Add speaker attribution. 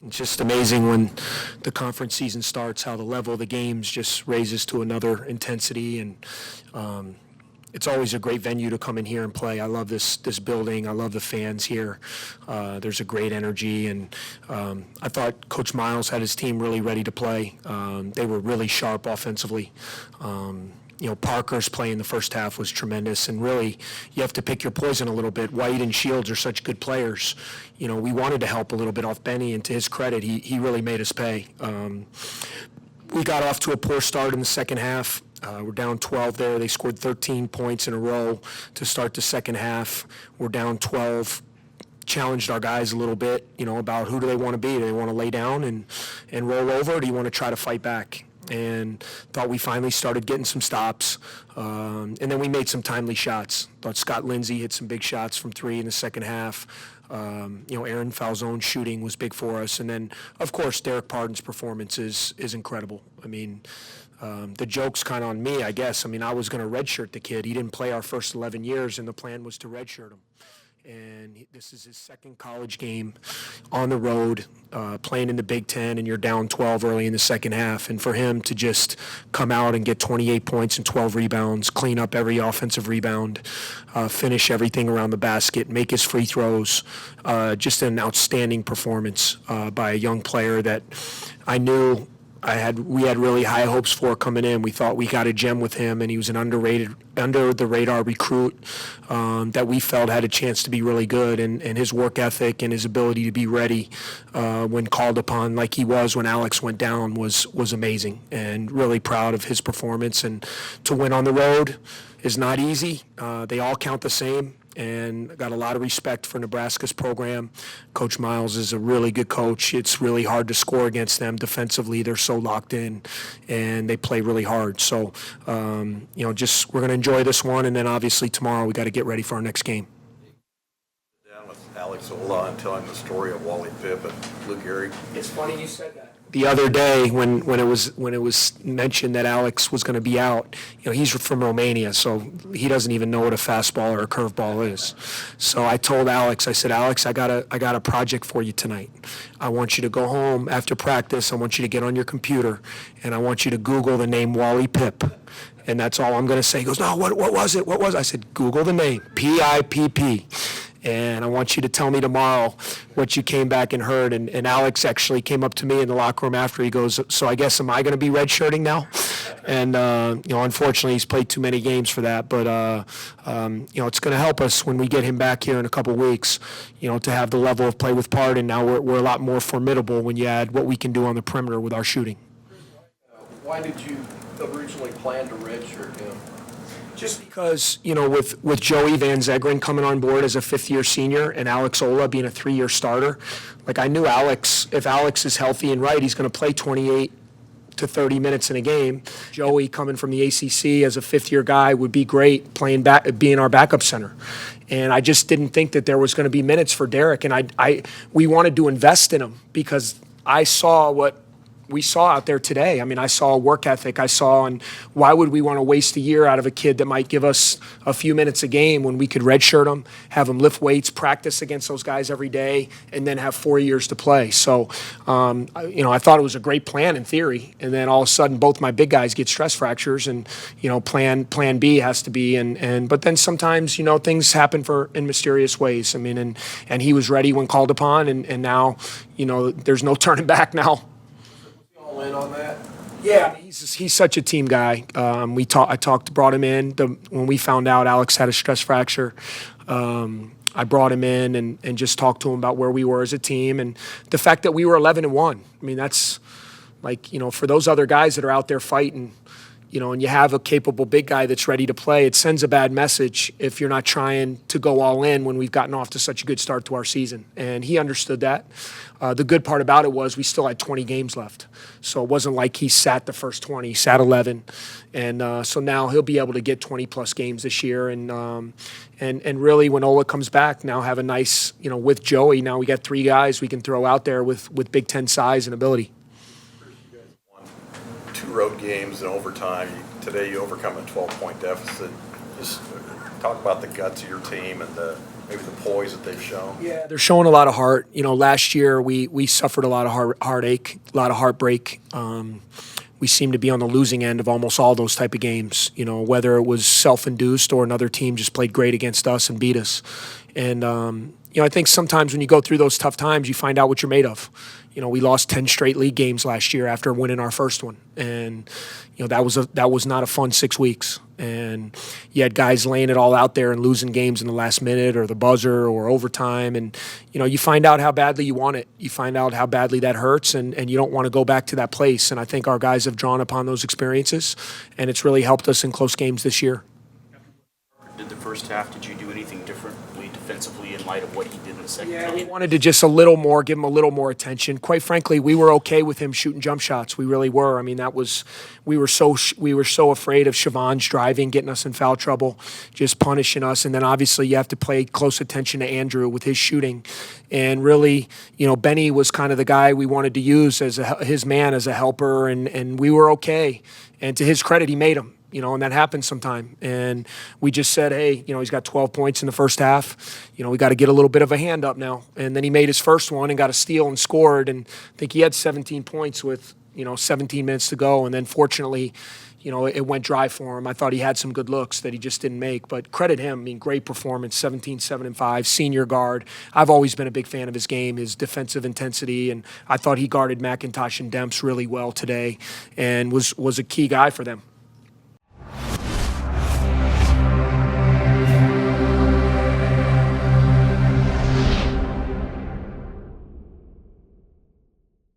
Speaker 1: It's just amazing when the conference season starts, how the level of the games just raises to another intensity, and it's always a great venue to come in here and play. I love this building. I love the fans here. There's a great energy, and I thought Coach Miles had his team really ready to play. They were really sharp offensively. Parker's play in the first half was tremendous, and really, you have to pick your poison a little bit. White and Shields are such good players. We wanted to help a little bit off Benny, and to his credit, he really made us pay. We got off to a poor start in the second half. We're down 12 there. They scored 13 points in a row to start the second half. We're down 12. Challenged our guys a little bit, about who do they want to be. Do they want to lay down and roll over, or do you want to try to fight back? And thought we finally started getting some stops. And then we made some timely shots. Thought Scott Lindsey hit some big shots from three in the second half. Aaron Falzone's shooting was big for us. And then, of course, Derek Pardon's performance is incredible. I mean, the joke's kind of on me, I guess. I mean, I was going to redshirt the kid. He didn't play our first 11 years, and the plan was to redshirt him. And this is his second college game on the road, playing in the Big Ten, and you're down 12 early in the second half. And for him to just come out and get 28 points and 12 rebounds, clean up every offensive rebound, finish everything around the basket, make his free throws, just an outstanding performance by a young player that I knew we had really high hopes for coming in. We thought we got a gem with him, and he was an under the radar recruit that we felt had a chance to be really good. And his work ethic and his ability to be ready when called upon, like he was when Alex went down, was amazing. And really proud of his performance. And to win on the road is not easy. They all count the same. And got a lot of respect for Nebraska's program. Coach Miles is a really good coach. It's really hard to score against them defensively. They're so locked in, and they play really hard. So, we're going to enjoy this one, and then obviously tomorrow we got to get ready for our next game.
Speaker 2: Down with Alex Ola and telling the story of Wally Pipp and Lou Gehrig.
Speaker 1: It's funny you said that. The other day, when it was mentioned that Alex was going to be out, he's from Romania, so he doesn't even know what a fastball or a curveball is. So I told Alex, I said, Alex, I got a project for you tonight. I want you to go home after practice. I want you to get on your computer, and I want you to Google the name Wally Pipp. And that's all I'm going to say. He goes, no, what was it? What was it? I said, Google the name, P-I-P-P. And I want you to tell me tomorrow what you came back and heard. And Alex actually came up to me in the locker room after. He goes, so I guess am I going to be redshirting now? And, unfortunately, he's played too many games for that. But, it's going to help us when we get him back here in a couple weeks, to have the level of play with Pardon. Now we're a lot more formidable when you add what we can do on the perimeter with our shooting.
Speaker 3: Why did you originally plan to redshirt him?
Speaker 1: Just because, with Joey Van Zegeren coming on board as a fifth-year senior and Alex Ola being a three-year starter, I knew if Alex is healthy and right, he's going to play 28 to 30 minutes in a game. Joey coming from the ACC as a fifth-year guy would be great being our backup center. And I just didn't think that there was going to be minutes for Derek. And we wanted to invest in him because I saw what we saw out there today. I mean, I saw a work ethic. And why would we want to waste a year out of a kid that might give us a few minutes a game when we could redshirt him, have him lift weights, practice against those guys every day, and then have 4 years to play? So, I thought it was a great plan in theory. And then all of a sudden, both my big guys get stress fractures, and plan B has to be. But then sometimes things happen in mysterious ways. I mean, and he was ready when called upon, and now there's no turning back now.
Speaker 3: In on that?
Speaker 1: Yeah, he's such a team guy. Brought him in when we found out Alex had a stress fracture. I brought him in and just talked to him about where we were as a team and the fact that we were 11-1. I mean, that's for those other guys that are out there fighting, and you have a capable big guy that's ready to play, it sends a bad message if you're not trying to go all in when we've gotten off to such a good start to our season. And he understood that. The good part about it was we still had 20 games left. So it wasn't like he sat the first 20, he sat 11. And so now he'll be able to get 20-plus games this year. And really, when Ola comes back, now have a nice, with Joey, now we got three guys we can throw out there with Big Ten size and ability.
Speaker 2: Two road games in overtime. Today you overcome a 12-point deficit. Just talk about the guts of your team and maybe the poise that they've shown?
Speaker 1: Yeah, they're showing a lot of heart. Last year we suffered a lot of heartache, a lot of heartbreak. We seemed to be on the losing end of almost all those type of games, whether it was self-induced or another team just played great against us and beat us. And, I think sometimes when you go through those tough times, you find out what you're made of. We lost 10 straight league games last year after winning our first one. And, that was not a fun 6 weeks. And you had guys laying it all out there and losing games in the last minute or the buzzer or overtime. And, you find out how badly you want it. You find out how badly that hurts, and you don't want to go back to that place. And I think our guys have drawn upon those experiences, and it's really helped us in close games this year.
Speaker 4: Did the first half, did you do anything differently defensively in light of what he did in the second half?
Speaker 1: We wanted to just give him a little more attention. Quite frankly, we were okay with him shooting jump shots. We really were. I mean, we were so afraid of Siobhan's driving, getting us in foul trouble, just punishing us. And then obviously you have to pay close attention to Andrew with his shooting. And really, Benny was kind of the guy we wanted to use as his man, as a helper, and we were okay. And to his credit, he made them. And that happens sometime. And we just said, hey, he's got 12 points in the first half. We got to get a little bit of a hand up now. And then he made his first one and got a steal and scored. And I think he had 17 points with, 17 minutes to go. And then fortunately, it went dry for him. I thought he had some good looks that he just didn't make. But credit him. I mean, great performance, 17, 7, and 5, senior guard. I've always been a big fan of his game, his defensive intensity. And I thought he guarded McIntosh and Demps really well today and was a key guy for them.